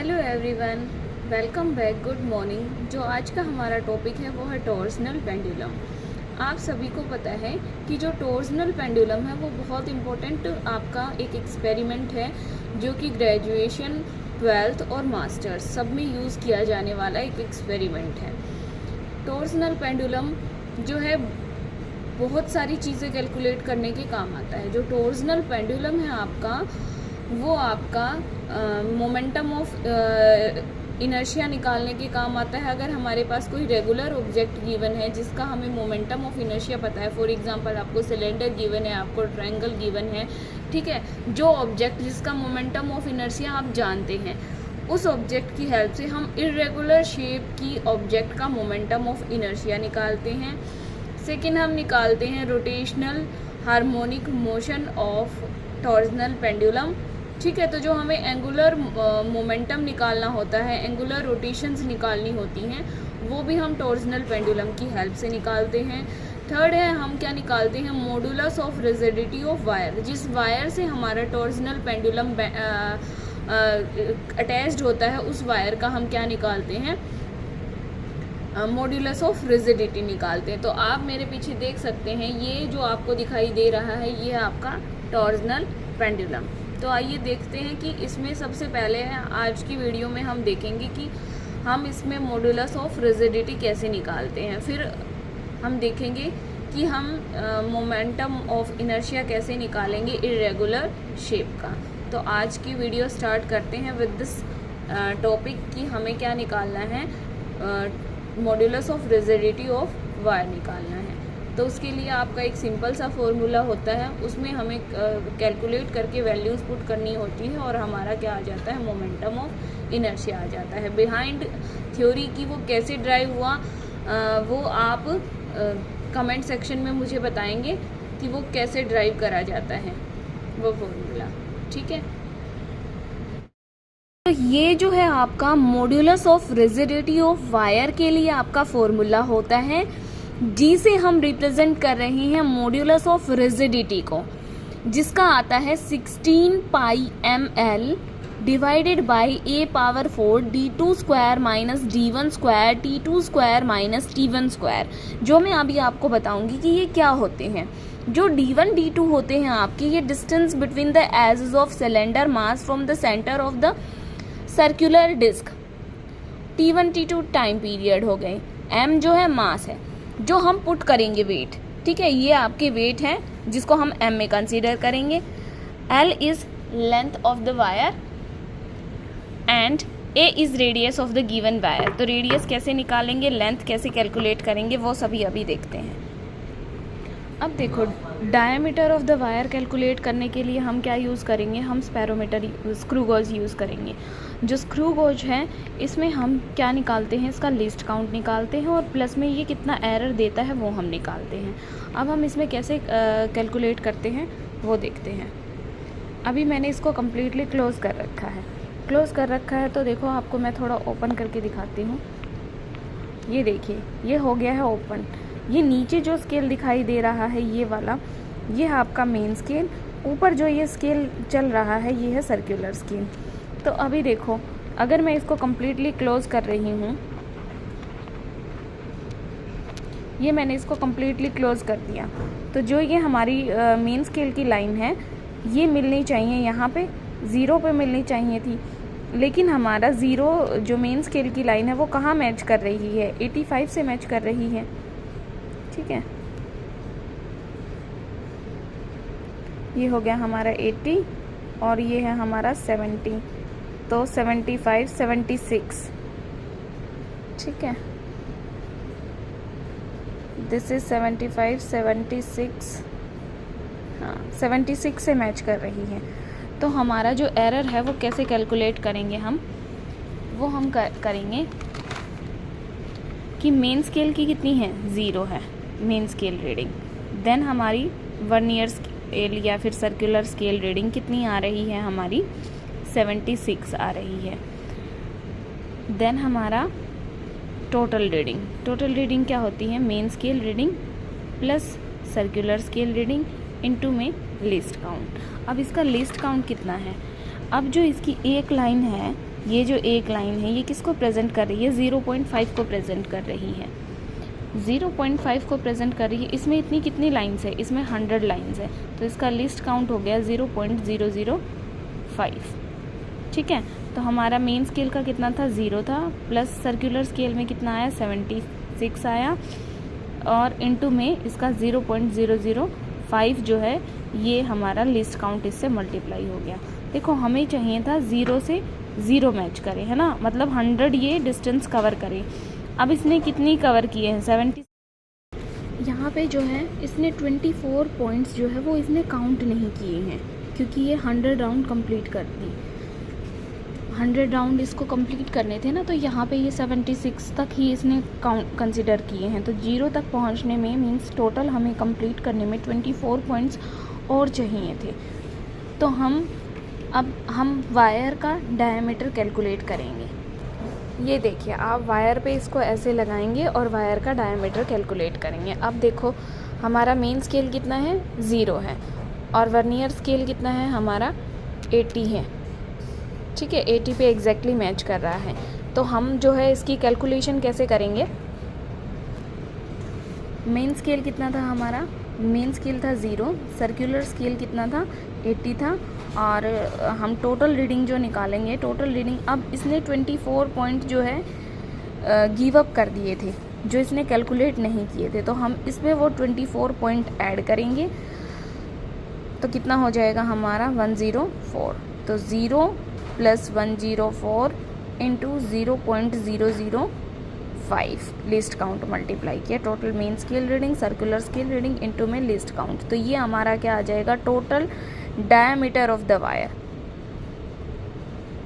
Hello everyone, welcome back, good morning. जो आज का हमारा टॉपिक है वो है टॉर्सनल पेंडुलम। आप सभी को पता है कि जो टॉर्सनल पेंडुलम है वो बहुत इम्पोर्टेंट आपका एक एक्सपेरिमेंट है जो कि ग्रेजुएशन, ट्वेल्थ और मास्टर्स सब में यूज़ किया जाने वाला एक एक्सपेरिमेंट है। टॉर्सनल पेंडुलम जो है बहुत सारी चीज़ें कैलकुलेट करने के काम आता है। जो टॉर्सनल पेंडुलम है आपका वो आपका मोमेंटम ऑफ इनर्शिया निकालने के काम आता है। अगर हमारे पास कोई रेगुलर ऑब्जेक्ट गिवन है जिसका हमें मोमेंटम ऑफ इनर्शिया पता है, फॉर एग्जांपल आपको सिलेंडर गिवन है, आपको ट्रायंगल गिवन है, ठीक है, जो ऑब्जेक्ट जिसका मोमेंटम ऑफ इनर्शिया आप जानते हैं, उस ऑब्जेक्ट की हेल्प से हम इरेगुलर शेप की ऑब्जेक्ट का मोमेंटम ऑफ इनर्शिया निकालते हैं। सेकेंड, हम निकालते हैं rotational harmonic motion of torsional pendulum, ठीक है। तो जो हमें एंगुलर मोमेंटम निकालना होता है, एंगुलर रोटेशंस निकालनी होती हैं, वो भी हम टॉर्सनल पेंडुलम की हेल्प से निकालते हैं। थर्ड है, हम क्या निकालते हैं, modulus of rigidity of wire. जिस वायर से हमारा टॉर्सनल पेंडुलम अटैच्ड होता है उस वायर का हम क्या निकालते हैं, मॉडुलस ऑफ रिजिडिटी निकालते हैं। तो आप मेरे पीछे देख सकते हैं, ये जो आपको दिखाई दे रहा है ये है आपका टॉर्सनल पेंडुलम। तो आइए देखते हैं कि इसमें सबसे पहले आज की वीडियो में हम देखेंगे कि हम इसमें मॉडुलस ऑफ रिजिडिटी कैसे निकालते हैं। फिर हम देखेंगे कि हम मोमेंटम ऑफ इनर्शिया कैसे निकालेंगे इरेगुलर शेप का। तो आज की वीडियो स्टार्ट करते हैं विद दिस टॉपिक कि हमें क्या निकालना है, modulus of rigidity of wire निकालना है। तो उसके लिए आपका एक सिंपल सा फॉर्मूला होता है, उसमें हमें कैलकुलेट करके वैल्यूज़ पुट करनी होती है और हमारा क्या आ जाता है, मोमेंटम ऑफ इनर्शिया आ जाता है। बिहाइंड थ्योरी की वो कैसे ड्राइव हुआ वो आप कमेंट सेक्शन में मुझे बताएंगे कि वो कैसे ड्राइव करा जाता है वो फॉर्मूला, ठीक है। तो ये जो है आपका modulus of rigidity of wire के लिए आपका फॉर्मूला होता है, जिसे हम रिप्रेजेंट कर रहे हैं मॉड्यूलस ऑफ रिजिडिटी को, जिसका आता है 16 पाई ml divided by a power 4 d2 square minus d1 square t2 square minus t1 square. जो मैं अभी आपको बताऊंगी कि ये क्या होते हैं। जो d1 d2 होते हैं आपके, ये distance between the edges of cylinder mass from the centre of the circular disc. t1 t2 time period हो गए, m जो है मास है जो हम पुट करेंगे वेट, ठीक है, ये आपके वेट हैं जिसको हम m में कंसीडर करेंगे। l is length of the wire and a is radius of the given wire. तो रेडियस कैसे निकालेंगे, लेंथ कैसे कैलकुलेट करेंगे, वो सभी अभी देखते हैं। अब देखो, diameter of the wire calculate करने के लिए हम क्या यूज़ करेंगे, हम स्पैरोमीटर स्क्रू गॉज यूज़ करेंगे। जो स्क्रू गॉज है इसमें हम क्या निकालते हैं, इसका लीस्ट काउंट निकालते हैं और प्लस में ये कितना एरर देता है वो हम निकालते हैं। अब हम इसमें कैसे कैलकुलेट करते हैं वो देखते हैं। अभी मैंने इसको कम्प्लीटली क्लोज़ कर रखा है, तो देखो आपको मैं थोड़ा ओपन करके दिखाती हूँ। ये देखिए, ये हो गया है ओपन। ये नीचे जो स्केल दिखाई दे रहा है ये वाला, ये है आपका मेन स्केल। ऊपर जो ये स्केल चल रहा है ये है सर्कुलर स्केल। तो अभी देखो, अगर मैं इसको कम्प्लीटली क्लोज कर रही हूँ, ये मैंने इसको कम्प्लीटली क्लोज कर दिया, तो जो ये हमारी मेन स्केल की लाइन है ये मिलनी चाहिए, यहाँ पे 0 पे मिलनी चाहिए थी, लेकिन हमारा 0 जो मेन स्केल की लाइन है वो कहाँ मैच कर रही है, 85 से मैच कर रही है, ठीक है। ये हो गया हमारा 80 और ये है हमारा 70, तो 75 76, ठीक है। दिस इज 75 76, हाँ 76 से मैच कर रही है। तो हमारा जो एरर है वो कैसे कैलकुलेट करेंगे हम, वो हम करेंगे कि मेन स्केल की कितनी है, 0 है मेन स्केल रीडिंग। देन हमारी वर्नियर स्केल या फिर सर्कुलर स्केल रीडिंग कितनी आ रही है, हमारी 76 आ रही है। देन हमारा टोटल रीडिंग क्या होती है, main scale reading plus circular scale reading into में लीस्ट काउंट। अब इसका लीस्ट काउंट कितना है, अब जो इसकी एक लाइन है ये जो एक लाइन है ये किसको प्रेजेंट कर रही है, 0.5 को प्रेजेंट कर रही है, 0.5 को प्रेजेंट कर रही है। इसमें इतनी कितनी लाइन्स है, इसमें 100 लाइन्स है, तो इसका लिस्ट काउंट हो गया 0.005। ठीक है, तो हमारा मेन स्केल का कितना था, 0 था, प्लस सर्कुलर स्केल में कितना आया, 76 आया, और इनटू में इसका 0.005 जो है ये हमारा लिस्ट काउंट इससे मल्टीप्लाई हो गया। देखो हमें चाहिए था 0 से 0 मैच करे, है ना, मतलब 100 ये डिस्टेंस कवर करे। अब इसने कितनी कवर किए हैं, 70। यहाँ पे जो है इसने 24 पॉइंट्स जो है वो इसने काउंट नहीं किए हैं, क्योंकि ये 100 राउंड कंप्लीट कर दी, 100 राउंड इसको कंप्लीट करने थे ना, तो यहाँ पे ये 76 तक ही इसने काउंट कंसिडर किए हैं। तो 0 तक पहुँचने में मीन्स टोटल हमें कंप्लीट करने में 24 पॉइंट्स और चाहिए थे। तो हम वायर का डायमीटर कैलकुलेट करेंगे। ये देखिए, आप वायर पे इसको ऐसे लगाएंगे और वायर का डायमीटर कैलकुलेट करेंगे। अब देखो हमारा मेन स्केल कितना है, 0 है, और वर्नियर स्केल कितना है हमारा, 80 है। ठीक है, 80 पे एग्जैक्टली मैच कर रहा है। तो हम जो है इसकी कैलकुलेशन कैसे करेंगे, मेन स्केल कितना था हमारा, मेन स्केल था 0, सर्कुलर स्केल कितना था, 80 था, और हम टोटल रीडिंग जो निकालेंगे, टोटल रीडिंग, अब इसने 24 पॉइंट जो है गिव अप कर दिए थे, जो इसने कैलकुलेट नहीं किए थे, तो हम इसमें वो 24 पॉइंट ऐड करेंगे, तो कितना हो जाएगा हमारा 104। तो 0 + 104 इंटू 0.005 लिस्ट काउंट मल्टीप्लाई किया, total main scale reading, circular scale reading into में लिस्ट काउंट, तो ये हमारा क्या आ जाएगा, total diameter of the wire.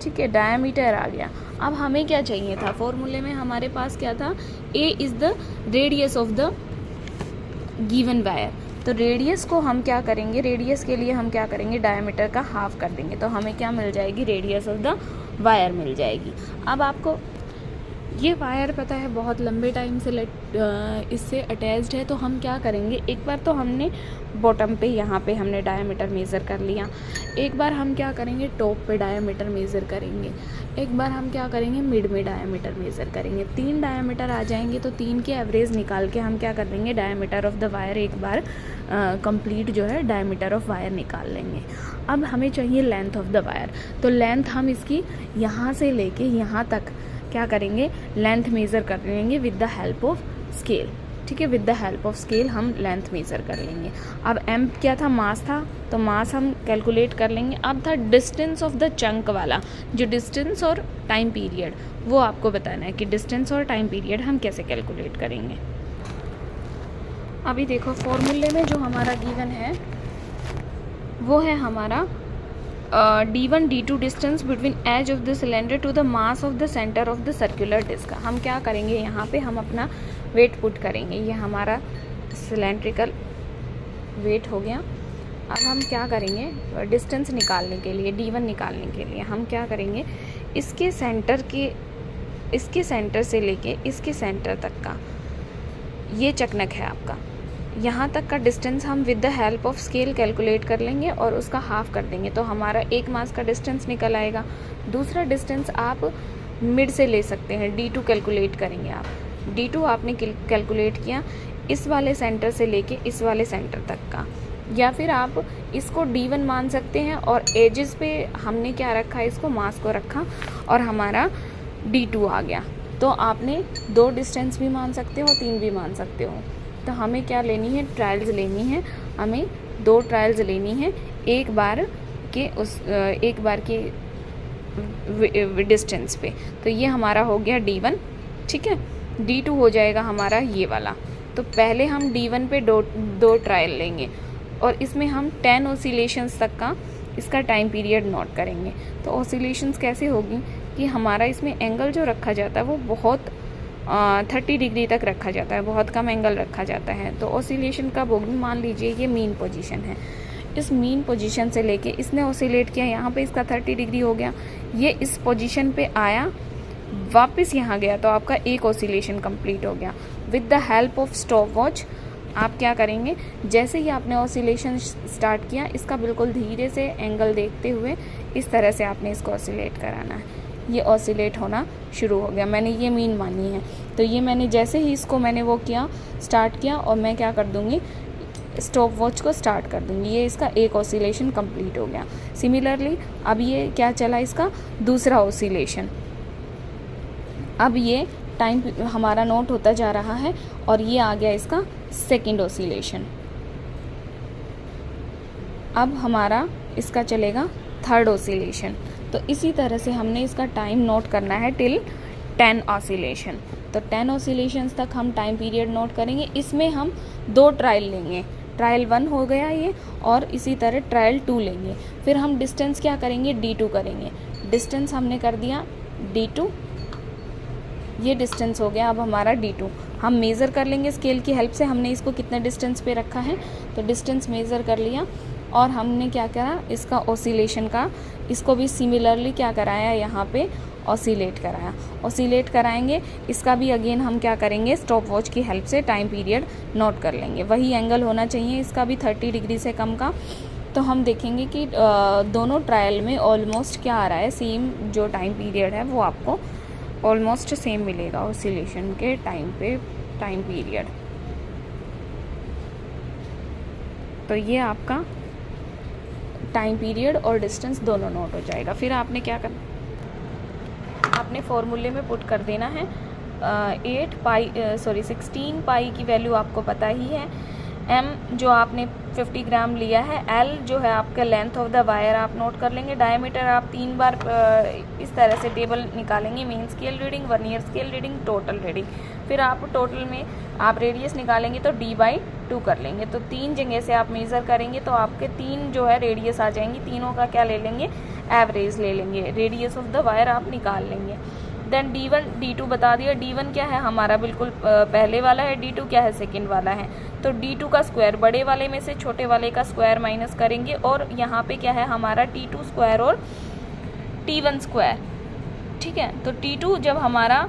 ठीक है, डायमीटर आ गया। अब हमें क्या चाहिए था, फॉर्मूले में हमारे पास क्या था, A is the radius of the given wire. तो रेडियस को हम क्या करेंगे, रेडियस के लिए हम क्या करेंगे, डायमीटर का हाफ कर देंगे, तो हमें क्या मिल जाएगी, रेडियस ऑफ द वायर मिल जाएगी। अब आपको ये वायर पता है बहुत लंबे टाइम से इससे अटैच्ड है, तो हम क्या करेंगे, एक बार तो हमने बॉटम पे यहाँ पे हमने डायमीटर मेज़र कर लिया, एक बार हम क्या करेंगे, टॉप पे डायमीटर मेज़र करेंगे, एक बार हम क्या करेंगे, मिड में डायमीटर मेज़र करेंगे। 3 डायमीटर आ जाएंगे, तो 3 के एवरेज निकाल के हम क्या कर देंगे, डायमीटर ऑफ द वायर एक बार कंप्लीट जो है डायमीटर ऑफ वायर निकाल लेंगे। अब हमें चाहिए लेंथ ऑफ द वायर, तो लेंथ हम इसकी यहाँ से लेके यहाँ तक क्या करेंगे, लेंथ मेज़र कर लेंगे with the help of scale. ठीक है, with the help of scale हम लेंथ मेज़र कर लेंगे। अब एम क्या था, मास था, तो मास हम कैलकुलेट कर लेंगे। अब था डिस्टेंस ऑफ द चंक वाला, जो डिस्टेंस और टाइम पीरियड, वो आपको बताना है कि डिस्टेंस और टाइम पीरियड हम कैसे कैलकुलेट करेंगे। अभी देखो फॉर्मूले में जो हमारा गिवन है वो है हमारा d1 d2 distance between edge of the cylinder to the mass of the centre of the circular disc. हम क्या करेंगे, यहाँ पे हम अपना वेट पुट करेंगे, ये हमारा सिलेंड्रिकल वेट हो गया। अब हम क्या करेंगे, डिस्टेंस निकालने के लिए, d1 निकालने के लिए हम क्या करेंगे, इसके सेंटर से लेके इसके सेंटर तक का ये चकनक है आपका, यहाँ तक का डिस्टेंस हम with the help of scale calculate कर लेंगे और उसका हाफ कर देंगे, तो हमारा 1 मास का डिस्टेंस निकल आएगा। दूसरा डिस्टेंस आप मिड से ले सकते हैं, d2 कैलकुलेट करेंगे आप, d2 आपने कैलकुलेट किया इस वाले सेंटर से लेके इस वाले सेंटर तक का, या फिर आप इसको d1 मान सकते हैं और एजेस पे हमने क्या रखा, इसको मास को रखा और हमारा d2 आ गया। तो आपने 2 डिस्टेंस भी मान सकते हो, 3 भी मान सकते हो। तो हमें क्या लेनी है, ट्रायल्स लेनी है, हमें 2 ट्रायल्स लेनी है एक बार के डिस्टेंस पे। तो ये हमारा हो गया d1। ठीक है, d2 हो जाएगा हमारा ये वाला। तो पहले हम d1 पे 2 ट्रायल लेंगे और इसमें हम 10 ऑसिलेशंस तक का इसका टाइम पीरियड नोट करेंगे। तो ऑसिलेशंस कैसे होगी कि हमारा इसमें एंगल जो रखा जाता है वो बहुत 30 डिग्री तक रखा जाता है, बहुत कम एंगल रखा जाता है। तो ऑसिलेशन कब होगी, मान लीजिए ये मीन पोजीशन है, इस मीन पोजीशन से लेके इसने ऑसिलेट किया, यहाँ पे इसका 30 डिग्री हो गया, ये इस पोजीशन पे आया, वापस यहाँ गया, तो आपका एक ऑसिलेशन कंप्लीट हो गया। With the help of stop watch आप क्या करेंगे, जैसे ही आपने ऑसिलेशन स्टार्ट किया, इसका बिल्कुल धीरे से एंगल देखते हुए इस तरह से आपने इसको ऑसिलेट कराना है। ये ऑसिलेट होना शुरू हो गया, मैंने ये मीन मानी है। तो ये मैंने जैसे ही इसको मैंने वो किया, स्टार्ट किया, और मैं क्या कर दूँगी, स्टॉप वॉच को स्टार्ट कर दूँगी। ये इसका एक ऑसिलेशन कंप्लीट हो गया। सिमिलरली अब ये क्या चला, इसका दूसरा ऑसिलेशन। अब ये टाइम हमारा नोट होता जा रहा है और ये आ गया इसका सेकंड ऑसिलेशन। अब हमारा इसका चलेगा थर्ड ऑसिलेशन। तो इसी तरह से हमने इसका टाइम नोट करना है टिल 10 ऑसिलेशन। तो 10 ऑसिलेशंस तक हम टाइम पीरियड नोट करेंगे। इसमें हम 2 ट्रायल लेंगे, ट्रायल 1 हो गया ये, और इसी तरह ट्रायल 2 लेंगे। फिर हम डिस्टेंस क्या करेंगे, D2 करेंगे। डिस्टेंस हमने कर दिया D2, ये डिस्टेंस हो गया अब हमारा D2। हम मेज़र कर लेंगे स्केल की हेल्प से, हमने इसको कितने डिस्टेंस पे रखा है, तो डिस्टेंस मेज़र कर लिया। और हमने क्या करा, इसका ऑसिलेशन का, इसको भी सिमिलरली क्या कराया, यहाँ पे ऑसिलेट कराया। ऑसिलेट कराएंगे, इसका भी अगेन हम क्या करेंगे, स्टॉप वॉच की हेल्प से टाइम पीरियड नोट कर लेंगे। वही एंगल होना चाहिए इसका भी 30 डिग्री से कम का। तो हम देखेंगे कि दोनों ट्रायल में ऑलमोस्ट क्या आ रहा है, सेम जो टाइम पीरियड है वो आपको ऑलमोस्ट सेम मिलेगा ऑसिलेशन के टाइम पे, टाइम पीरियड। तो ये आपका टाइम पीरियड और डिस्टेंस दोनों नोट हो जाएगा। फिर आपने क्या करना, आपने फॉर्मूले में पुट कर देना है 16 पाई की वैल्यू आपको पता ही है। m जो आपने 50 ग्राम लिया है, l जो है आपका लेंथ ऑफ द वायर आप नोट कर लेंगे। डायमीटर आप 3 बार इस तरह से टेबल निकालेंगे, main scale reading, vernier scale reading, total reading. फिर आप टोटल में आप रेडियस निकालेंगे तो D/2 कर लेंगे। तो 3 जगह से आप मेज़र करेंगे तो आपके 3 जो है रेडियस आ जाएंगी। तीनों का क्या ले लेंगे, एवरेज ले लेंगे, रेडियस ऑफ द वायर आप निकाल लेंगे। देन D1 D2 बता दिया। D1 क्या है हमारा बिल्कुल पहले वाला है, D2 क्या है सेकंड वाला है। तो D2 का स्क्वायर, बड़े वाले में से छोटे वाले का स्क्वायर माइनस करेंगे, और यहाँ पे क्या है हमारा T2 स्क्वायर और T1 स्क्वायर। ठीक है, तो T2 जब हमारा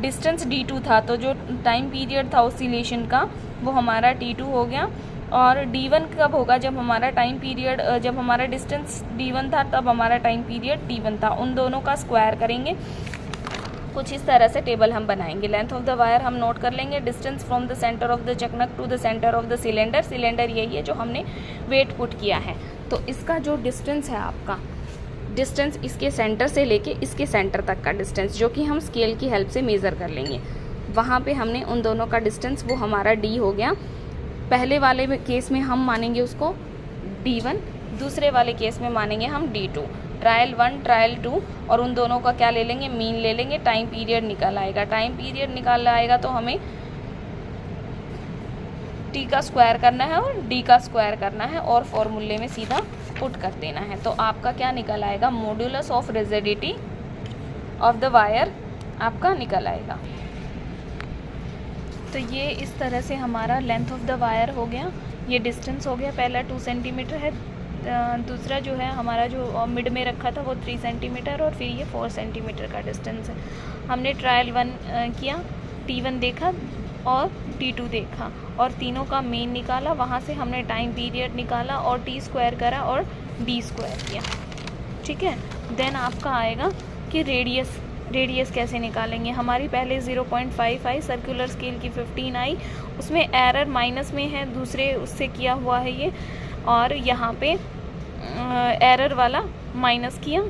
डिस्टेंस D2 था, तो जो टाइम पीरियड था ऑसिलेशन का वो हमारा T2 हो गया। और D1 कब होगा, जब हमारा टाइम पीरियड, जब हमारा डिस्टेंस D1 था तब हमारा टाइम पीरियड T1 था। उन दोनों का स्क्वायर करेंगे। कुछ इस तरह से टेबल हम बनाएंगे। लेंथ ऑफ द वायर हम नोट कर लेंगे। Distance from the centre of the चकनक to the centre of the cylinder, cylinder यही है जो हमने वेट पुट किया है। तो इसका जो डिस्टेंस है आपका, डिस्टेंस इसके सेंटर से लेके इसके सेंटर तक का डिस्टेंस, जो कि हम स्केल की हेल्प से मेज़र कर लेंगे। वहाँ पे हमने उन दोनों का डिस्टेंस, वो हमारा D हो गया। पहले वाले केस में हम मानेंगे उसको D1, दूसरे वाले केस में मानेंगे हम D2। ट्रायल 1 ट्रायल 2, और उन दोनों का क्या ले लेंगे, मीन ले लेंगे। टाइम पीरियड निकल आएगा। टाइम पीरियड निकाल आएगा तो हमें T का स्क्वायर करना है और D का स्क्वायर करना है, और फॉर्मूले में सीधा पुट कर देना है। तो आपका क्या निकल आएगा, modulus of rigidity of the wire आपका निकल आएगा। तो ये इस तरह से हमारा लेंथ ऑफ द वायर हो गया। ये डिस्टेंस हो गया, पहला 2 सेंटीमीटर है, दूसरा जो है हमारा जो मिड में रखा था वो 3 सेंटीमीटर, और फिर ये 4 सेंटीमीटर का डिस्टेंस है। हमने ट्रायल 1 किया, T1 देखा और T2 देखा, और तीनों का मेन निकाला। वहाँ से हमने टाइम पीरियड निकाला और T स्क्वायर करा और D स्क्वायर किया। ठीक है, देन आपका आएगा कि रेडियस कैसे निकालेंगे। हमारी पहले 0.5 आई, सर्कुलर स्केल की 15 आई, उसमें एरर माइनस में है, दूसरे उससे किया हुआ है ये, और यहाँ पे एरर वाला माइनस किया,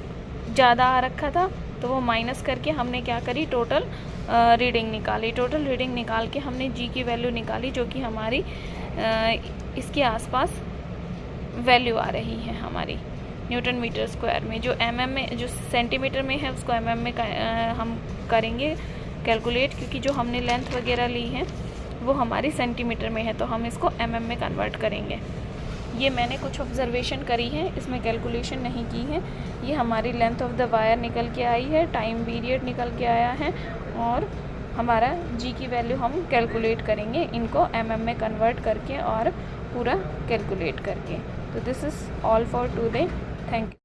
ज़्यादा आ रखा था तो वो माइनस करके हमने क्या करी, टोटल रीडिंग निकाली। टोटल रीडिंग निकाल के हमने G की वैल्यू निकाली, जो कि हमारी इसके आसपास वैल्यू आ रही है हमारी न्यूटन मीटर स्क्वायर में। जो mm में, जो सेंटीमीटर में है उसको mm में हम करेंगे कैलकुलेट, क्योंकि जो हमने लेंथ वगैरह ली है वो हमारी सेंटीमीटर में है, तो हम इसको mm में कन्वर्ट करेंगे। ये मैंने कुछ ऑब्जर्वेशन करी है, इसमें कैलकुलेशन नहीं की है। ये हमारी लेंथ ऑफ द वायर निकल के आई है, टाइम पीरियड निकल के आया है, और हमारा G की वैल्यू हम कैलकुलेट करेंगे इनको mm में कन्वर्ट करके और पूरा कैलकुलेट करके। तो this is all for today, thank you.